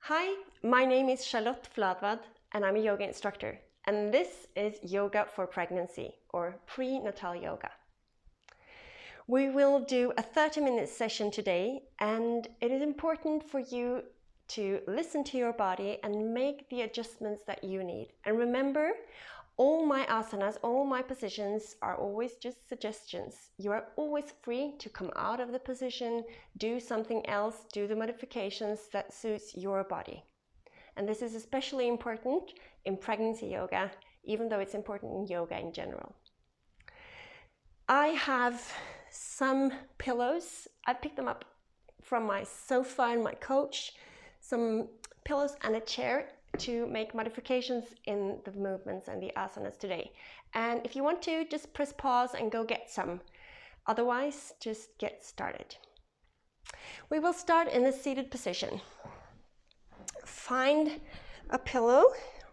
Hi, my name is Charlotte Fladvad and I'm a yoga instructor. And this is Yoga for Pregnancy or Prenatal Yoga. We will do a 30-minute session today, and it is important for you to listen to your body and make the adjustments that you need. And remember, all my asanas, all my positions are always just suggestions. You are always free to come out of the position, do something else, do the modifications that suits your body. And this is especially important in pregnancy yoga, even though it's important in yoga in general. I have some pillows. I picked them up from my sofa and my couch, some pillows and a chair to make modifications in the movements and the asanas today. And if you want to, just press pause and go get some. Otherwise, just get started. We will start in a seated position. Find a pillow,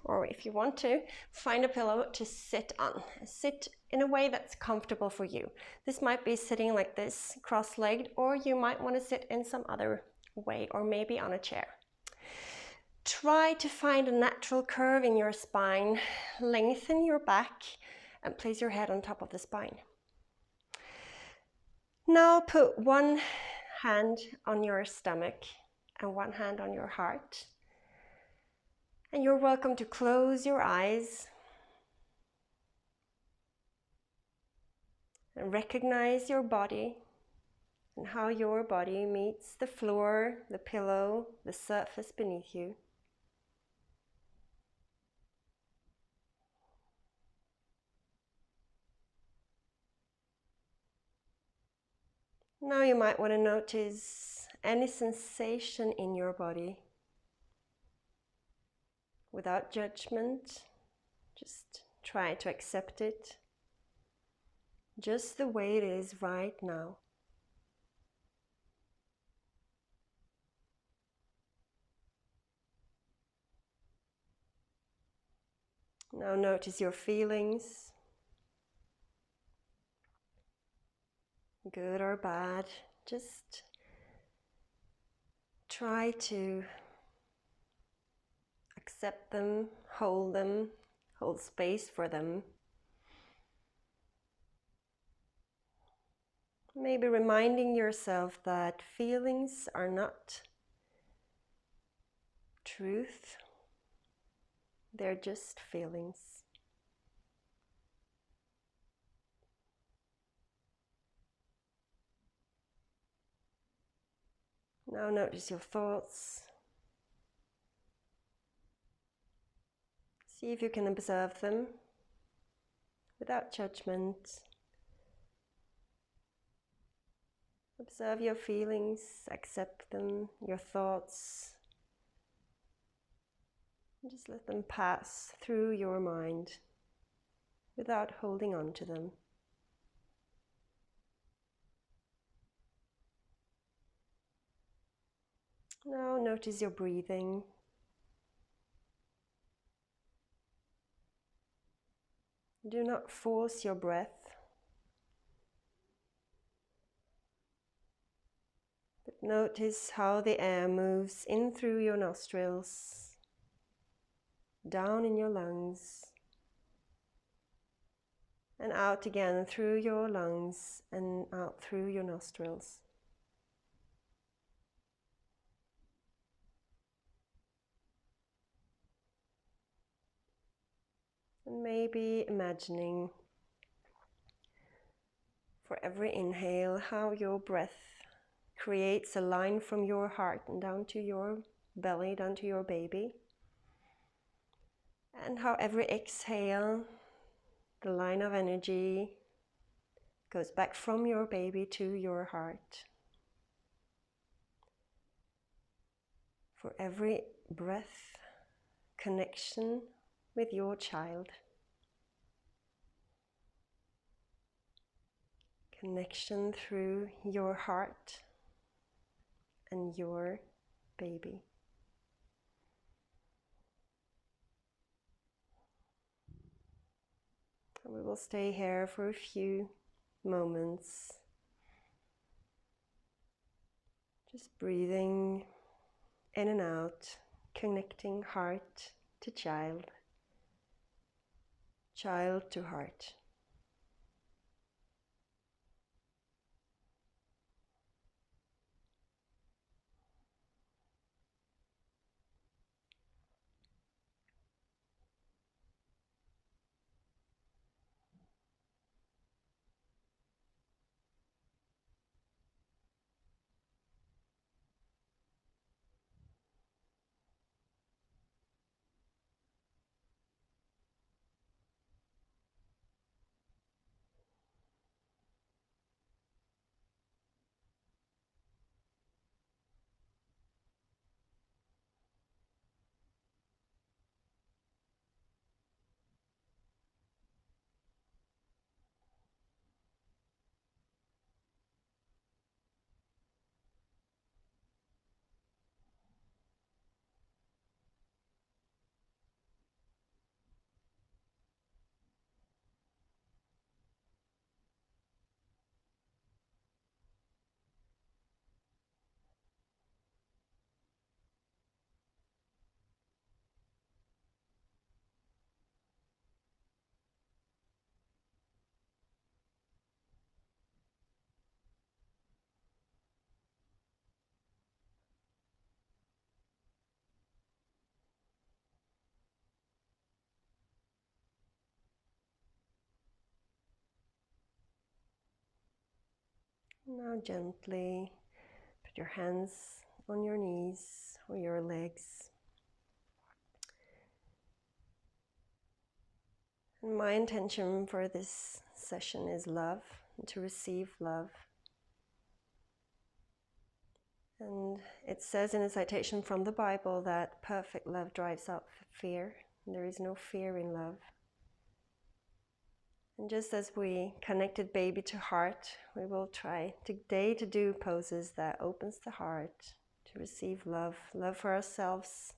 or if you want to, find a pillow to sit on. Sit in a way that's comfortable for you. This might be sitting like this, cross-legged, or you might want to sit in some other way, or maybe on a chair. Try to find a natural curve in your spine. Lengthen your back and place your head on top of the spine. Now put one hand on your stomach and one hand on your heart. And you're welcome to close your eyes and recognize your body and how your body meets the floor, the pillow, the surface beneath you. Now you might want to notice any sensation in your body without judgment. Just try to accept it just the way it is right now. Now notice your feelings, good or bad. Just try to accept them, hold space for them. Maybe reminding yourself that feelings are not truth, they're just feelings. Now notice your thoughts. See if you can observe them without judgment. Observe your feelings, accept them, your thoughts. Just let them pass through your mind without holding on to them. Now notice your breathing. Do not force your breath, but notice how the air moves in through your nostrils, down in your lungs, and out again through your lungs and out through your nostrils. And maybe imagining for every inhale how your breath creates a line from your heart and down to your belly, down to your baby. And how every exhale, the line of energy goes back from your baby to your heart. For every breath, connection with your child. Connection through your heart and your baby. And we will stay here for a few moments, just breathing in and out, connecting heart to child, child to heart. Now gently put your hands on your knees or your legs. And my intention for this session is love, and to receive love. And it says in a citation from the Bible that perfect love drives out fear. There is no fear in love. And just as we connected baby to heart, we will try today to do poses that opens the heart to receive love, love for ourselves.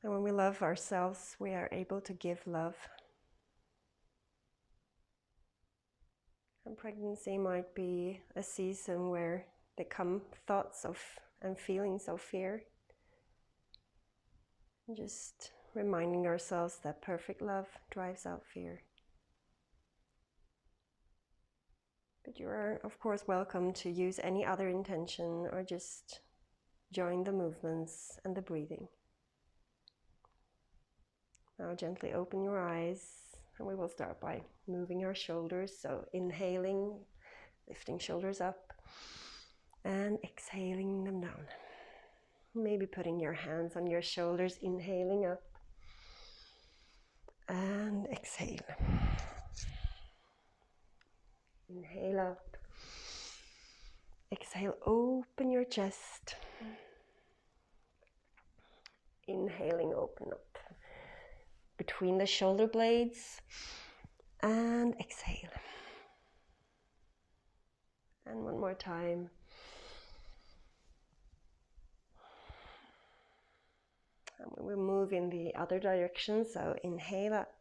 And when we love ourselves, we are able to give love. And pregnancy might be a season where there come thoughts of and feelings of fear. And just reminding ourselves that perfect love drives out fear. But you are, of course, welcome to use any other intention or just join the movements and the breathing. Now gently open your eyes, and we will start by moving our shoulders. So inhaling, lifting shoulders up, and exhaling them down. Maybe putting your hands on your shoulders, inhaling up, and exhale. Inhale up. Exhale, open your chest. Inhaling, open up between the shoulder blades. And exhale. And one more time. And we will move in the other direction. So inhale up.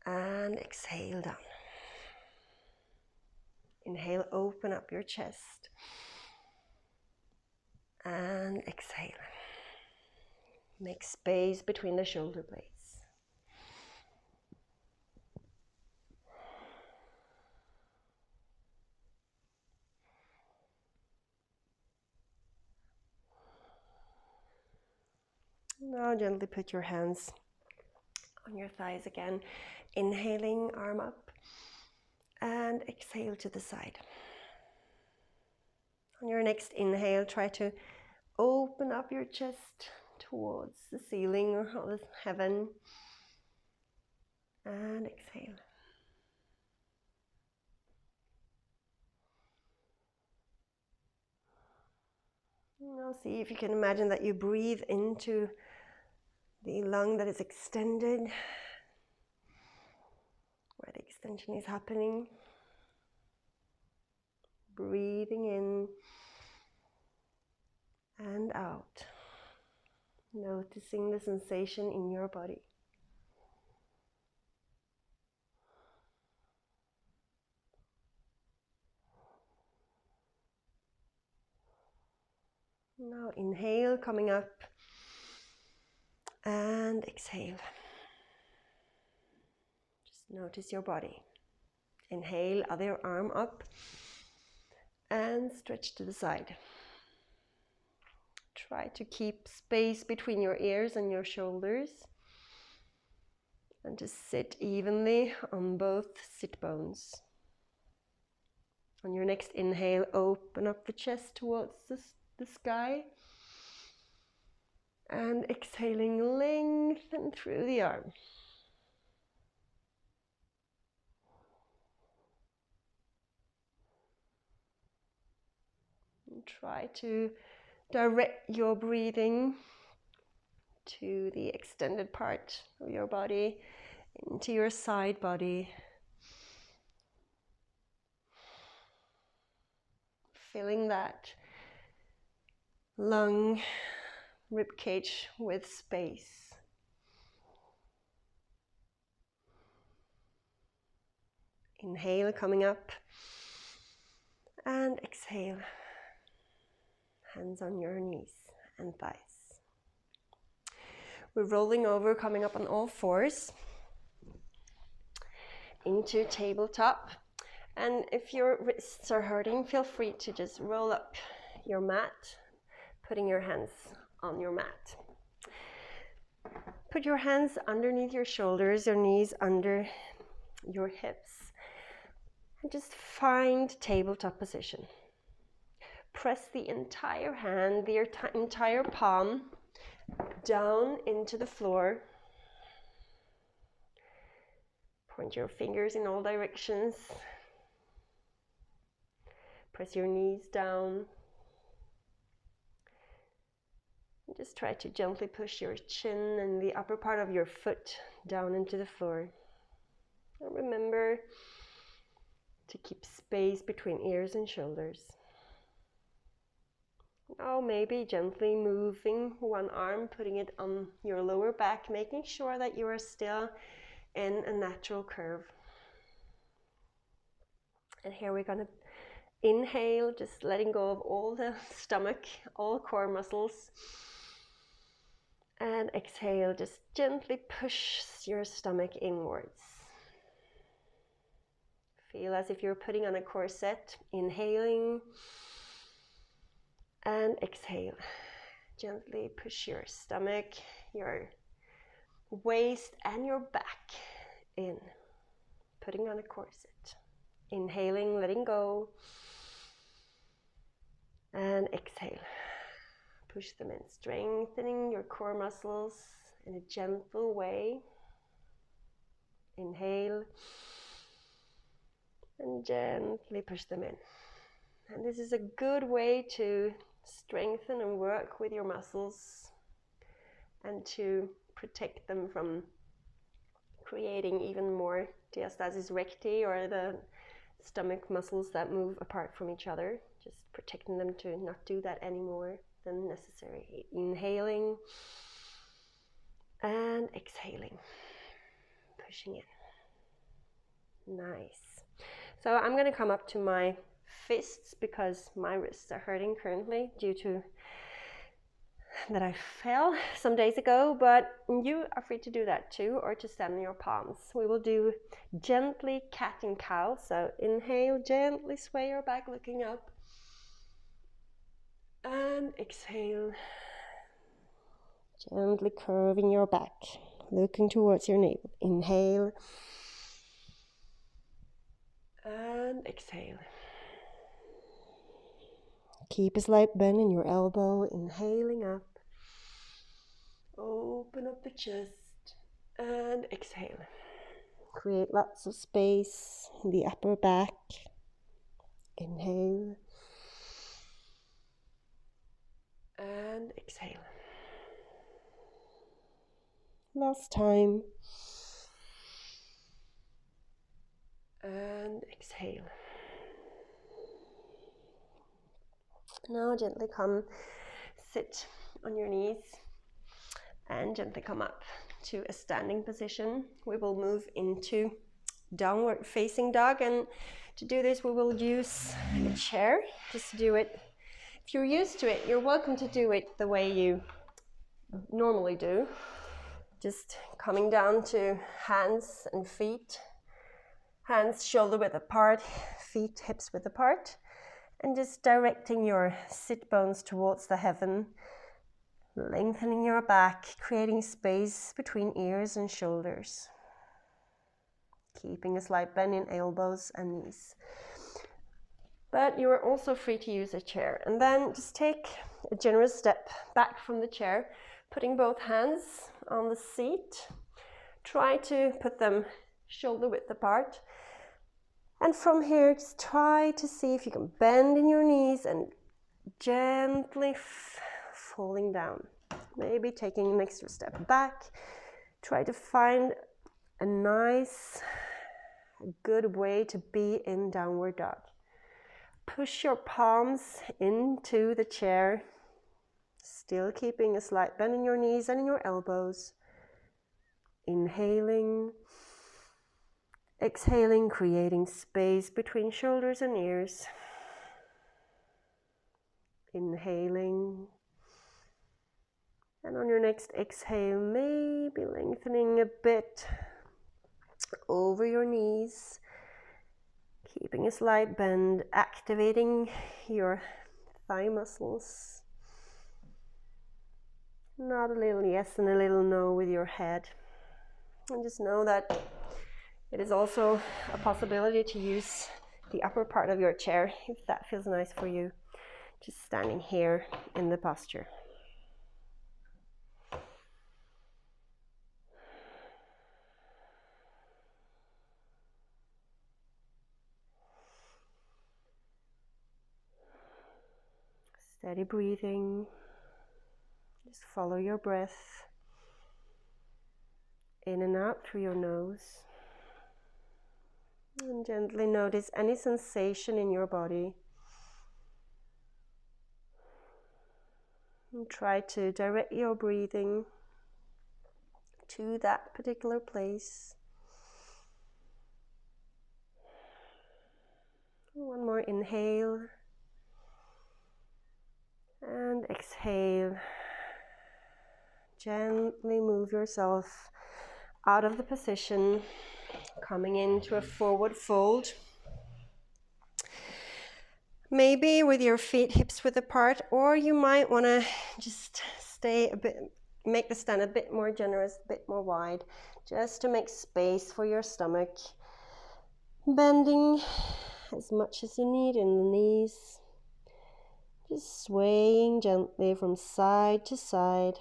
And exhale down. Inhale, open up your chest. And exhale. Make space between the shoulder blades. Now gently put your hands on your thighs again. Inhaling, arm up. And exhale to the side. On your next inhale, try to open up your chest towards the ceiling or the heaven. And exhale. Now see if you can imagine that you breathe into the lung that is extended, where the extension is happening. Breathing in and out. Noticing the sensation in your body. Now inhale, coming up, and exhale. Just notice your body. Inhale, other arm up, and stretch to the side. Try to keep space between your ears and your shoulders, and just sit evenly on both sit bones. On your next inhale, open up the chest towards the sky, and exhaling, lengthen through the arm. And try to direct your breathing to the extended part of your body, into your side body. Filling that lung, rib cage with space. Inhale, coming up, and exhale. Hands on your knees and thighs. We're rolling over, coming up on all fours into tabletop. And if your wrists are hurting, feel free to just roll up your mat, putting your hands on your mat. Put your hands underneath your shoulders, your knees under your hips, and just find tabletop position. Press the entire hand, the entire palm down into the floor. Point your fingers in all directions. Press your knees down. And just try to gently push your chin and the upper part of your foot down into the floor. And remember to keep space between ears and shoulders. Now maybe gently moving one arm, putting it on your lower back, making sure that you are still in a natural curve. And here we're going to inhale, just letting go of all the stomach, all core muscles. And exhale, just gently push your stomach inwards. Feel as if you're putting on a corset, inhaling. And exhale. Gently push your stomach, your waist and your back in. Putting on a corset. Inhaling, letting go. And exhale. Push them in, strengthening your core muscles in a gentle way. Inhale. And gently push them in. And this is a good way to strengthen and work with your muscles and to protect them from creating even more diastasis recti, or the stomach muscles that move apart from each other. Just protecting them to not do that anymore than necessary. Inhaling and exhaling. Pushing in. Nice. So I'm going to come up to my fists because my wrists are hurting currently due to that I fell some days ago, but you are free to do that too, or to stand on your palms. We will do gently cat and cow. So inhale, gently sway your back looking up, and exhale, gently curving your back looking towards your navel. Inhale and exhale. Keep a slight bend in your elbow, inhaling up. Open up the chest and exhale. Create lots of space in the upper back. Inhale and exhale. Last time. And exhale. Now gently come, sit on your knees and gently come up to a standing position. We will move into downward facing dog, and to do this we will use a chair. Just do it If you're used to it, you're welcome to do it the way you normally do. Just coming down to hands and feet. Hands shoulder width apart, feet hips width apart. And just directing your sit bones towards the heaven. Lengthening your back, creating space between ears and shoulders. Keeping a slight bend in elbows and knees. But you are also free to use a chair. And then just take a generous step back from the chair, putting both hands on the seat. Try to put them shoulder width apart. And from here, just try to see if you can bend in your knees and gently falling down. Maybe taking an extra step back. Try to find a nice, good way to be in downward dog. Push your palms into the chair, still keeping a slight bend in your knees and in your elbows. Inhaling, exhaling, creating space between shoulders and ears. Inhaling. And on your next exhale, maybe lengthening a bit over your knees. Keeping a slight bend, activating your thigh muscles. Not a little yes and a little no with your head. And just know that it is also a possibility to use the upper part of your chair if that feels nice for you. Just standing here in the posture. Steady breathing. Just follow your breath in and out through your nose. And gently notice any sensation in your body. And try to direct your breathing to that particular place. One more inhale. And exhale. Gently move yourself out of the position, coming into a forward fold. Maybe with your feet hips width apart, or you might want to just stay a bit, make the stand a bit more generous, a bit more wide, just to make space for your stomach. Bending as much as you need in the knees. Just swaying gently from side to side.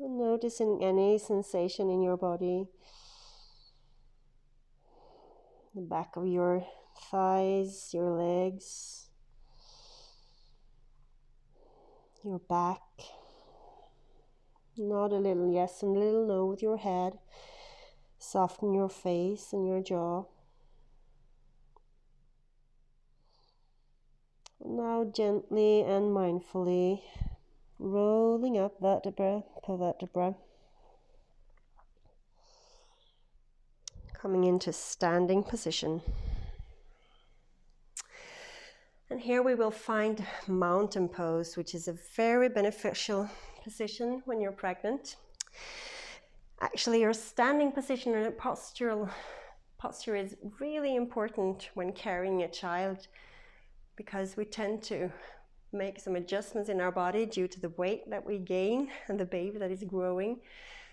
And noticing any sensation in your body. The back of your thighs, your legs, your back. Nod a little yes and a little no with your head. Soften your face and your jaw. Now gently and mindfully rolling up vertebra per vertebra. Coming into standing position. And here we will find mountain pose, which is a very beneficial position when you're pregnant. Actually, your standing position and posture is really important when carrying a child, because we tend to make some adjustments in our body due to the weight that we gain and the baby that is growing.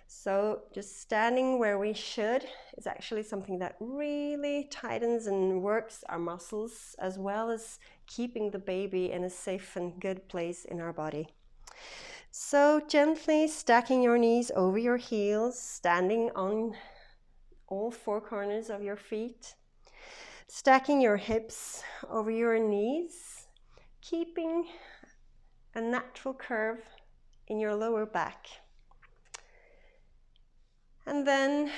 So just standing where we should is actually something that really tightens and works our muscles, as well as keeping the baby in a safe and good place in our body. So gently stacking your knees over your heels, standing on all four corners of your feet, stacking your hips over your knees, keeping a natural curve in your lower back. And then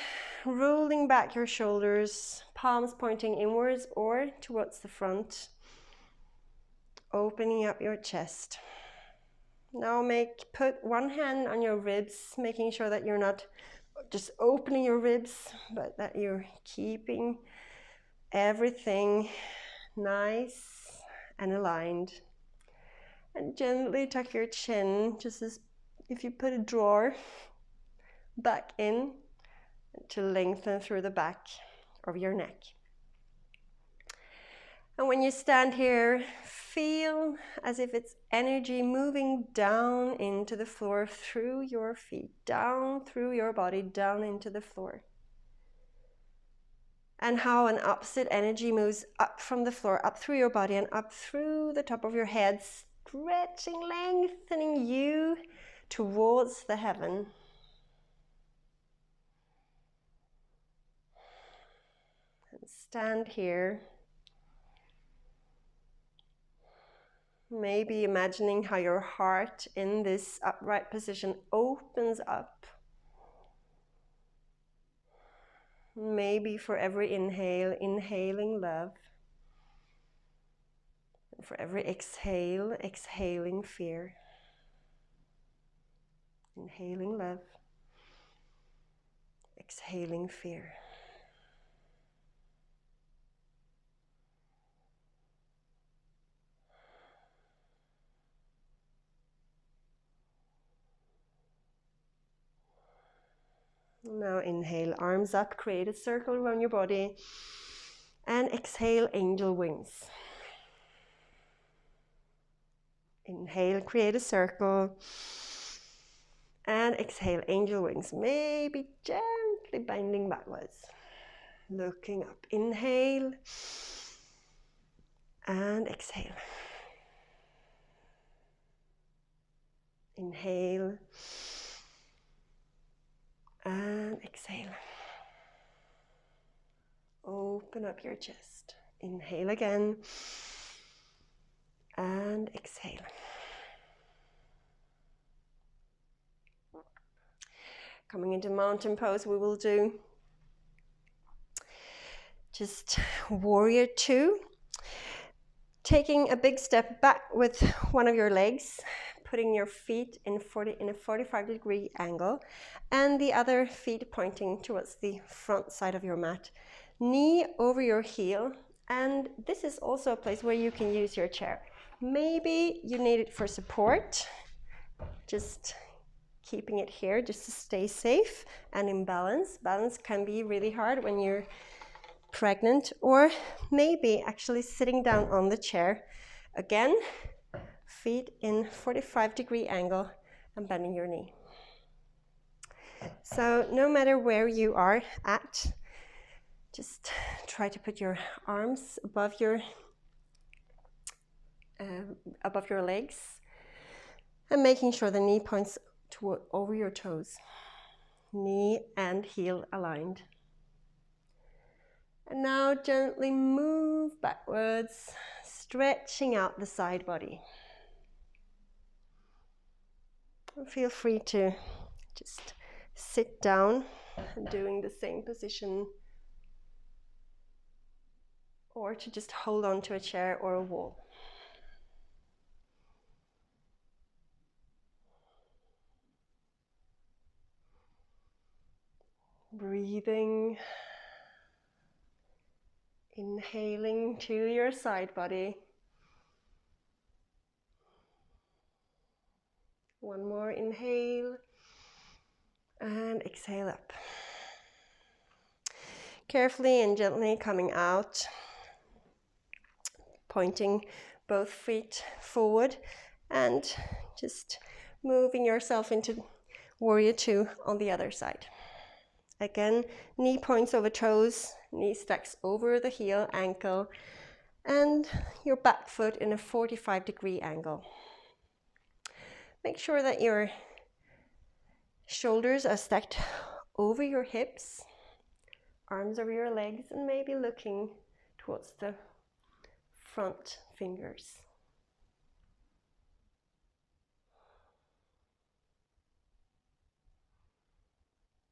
rolling back your shoulders, palms pointing inwards or towards the front, opening up your chest. Now put one hand on your ribs, making sure that you're not just opening your ribs, but that you're keeping everything nice and aligned. And gently tuck your chin, just as if you put a drawer back in, to lengthen through the back of your neck. And when you stand here, feel as if it's energy moving down into the floor through your feet, down through your body, down into the floor. And how an opposite energy moves up from the floor, up through your body and up through the top of your head, stretching, lengthening you towards the heaven. And stand here. Maybe imagining how your heart in this upright position opens up. Maybe for every inhale, inhaling love. And for every exhale, exhaling fear. Inhaling love. Exhaling fear. Now inhale, arms up, create a circle around your body. And exhale, angel wings. Inhale, create a circle. And exhale, angel wings. Maybe gently bending backwards. Looking up. Inhale. And exhale. Inhale. And exhale. Open up your chest. Inhale again. And exhale. Coming into mountain pose, we will do just warrior two. Taking a big step back with one of your legs, putting your feet in a 45-degree angle, and the other feet pointing towards the front side of your mat. Knee over your heel, and this is also a place where you can use your chair. Maybe you need it for support, just keeping it here just to stay safe and in balance. Balance can be really hard when you're pregnant, or maybe actually sitting down on the chair. Again, feet in 45-degree angle and bending your knee. So no matter where you are at, just try to put your arms above your legs and making sure the knee points over your toes. Knee and heel aligned. And now gently move backwards, stretching out the side body. And feel free to just sit down and doing the same position, or to just hold on to a chair or a wall. Breathing, inhaling to your side body. One more inhale and exhale up. Carefully and gently coming out, pointing both feet forward and just moving yourself into warrior two on the other side. Again, knee points over toes, knee stacks over the heel, ankle, and your back foot in a 45-degree angle. Make sure that your shoulders are stacked over your hips, arms over your legs, and maybe looking towards the front fingers.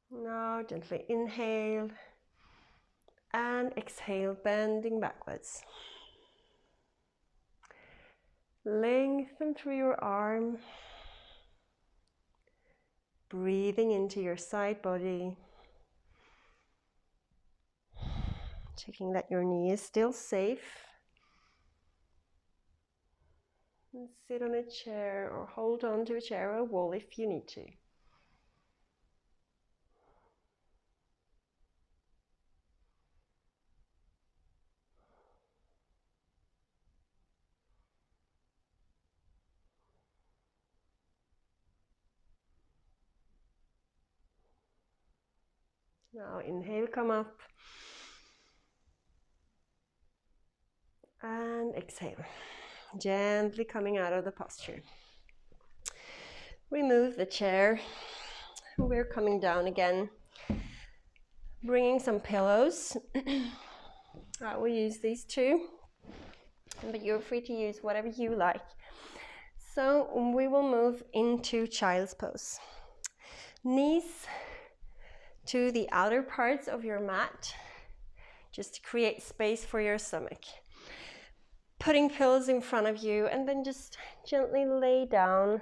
Now gently inhale and exhale, bending backwards. Lengthen through your arm Breathing into your side body. Checking that your knee is still safe. And sit on a chair or hold on to a chair or a wall if you need to. Now inhale, come up. And exhale. Gently coming out of the posture. Remove the chair. We're coming down again. Bringing some pillows. I will use these two, but you're free to use whatever you like. So we will move into child's pose. Knees to the outer parts of your mat, just to create space for your stomach. Putting pillows in front of you and then just gently lay down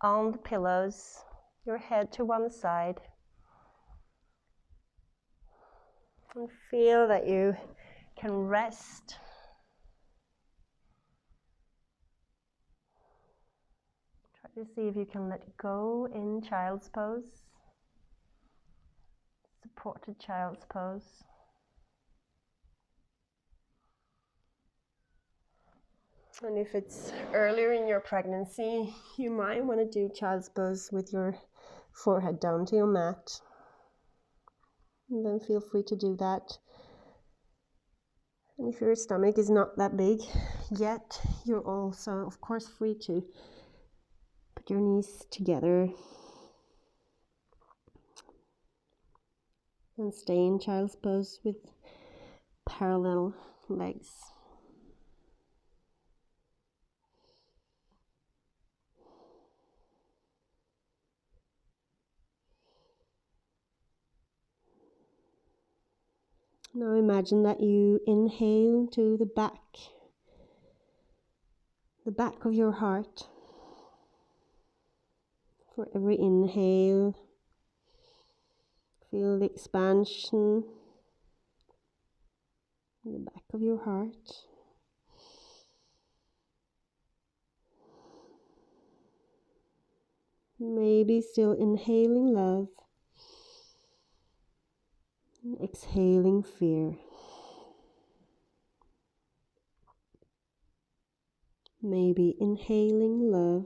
on the pillows, your head to one side. And feel that you can rest. Try to see if you can let go in child's pose. Supported child's pose. And if it's earlier in your pregnancy, you might want to do child's pose with your forehead down to your mat. And then feel free to do that. And if your stomach is not that big yet, you're also, of course, free to put your knees together and stay in child's pose with parallel legs. Now imagine that you inhale to the back of your heart. For every inhale, feel the expansion in the back of your heart. Maybe still inhaling love, and exhaling fear. Maybe inhaling love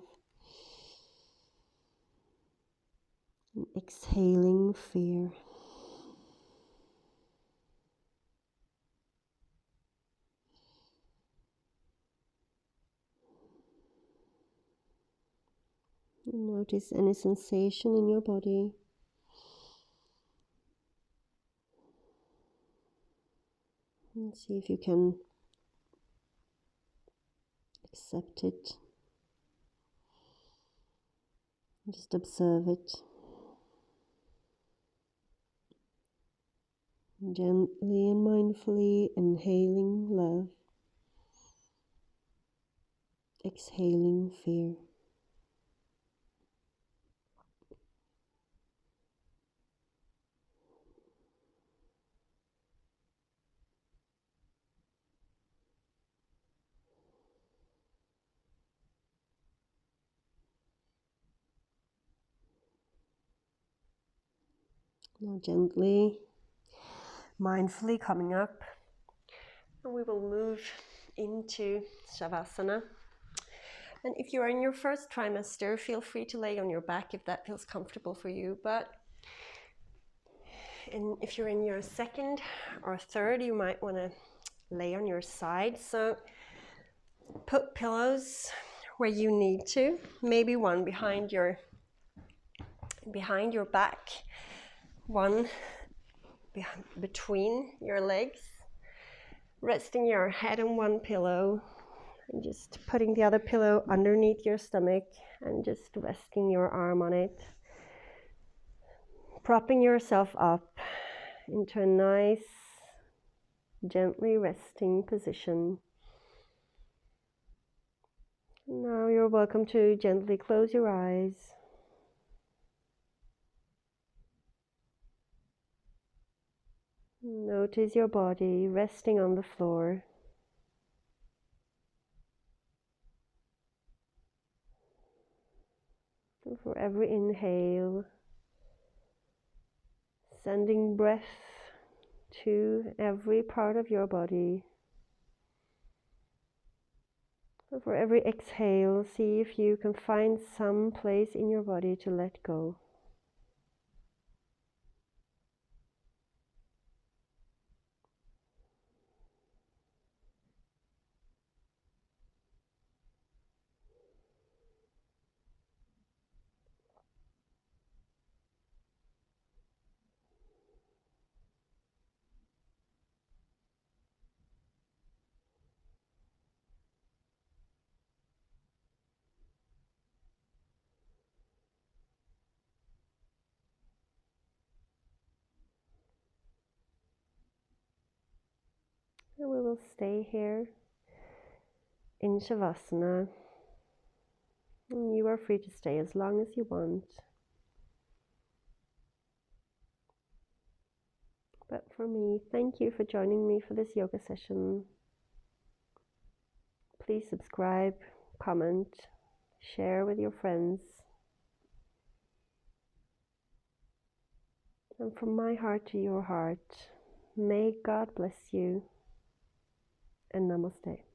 and exhaling fear. Notice any sensation in your body. And see if you can accept it. Just observe it. Gently and mindfully inhaling love, exhaling fear. Now gently, mindfully coming up, and we will move into Savasana. And if you're in your first trimester, feel free to lay on your back if that feels comfortable for you. But if you're in your second or third, you might want to lay on your side. So put pillows where you need to, maybe one behind your back, one between your legs, resting your head on one pillow and just putting the other pillow underneath your stomach and just resting your arm on it, propping yourself up into a nice, gently resting position. Now you're welcome to gently close your eyes. Notice your body resting on the floor. And for every inhale, sending breath to every part of your body. And for every exhale, see if you can find some place in your body to let go. And we will stay here in Savasana. And you are free to stay as long as you want. But for me, thank you for joining me for this yoga session. Please subscribe, comment, share with your friends. And from my heart to your heart, may God bless you, and namaste.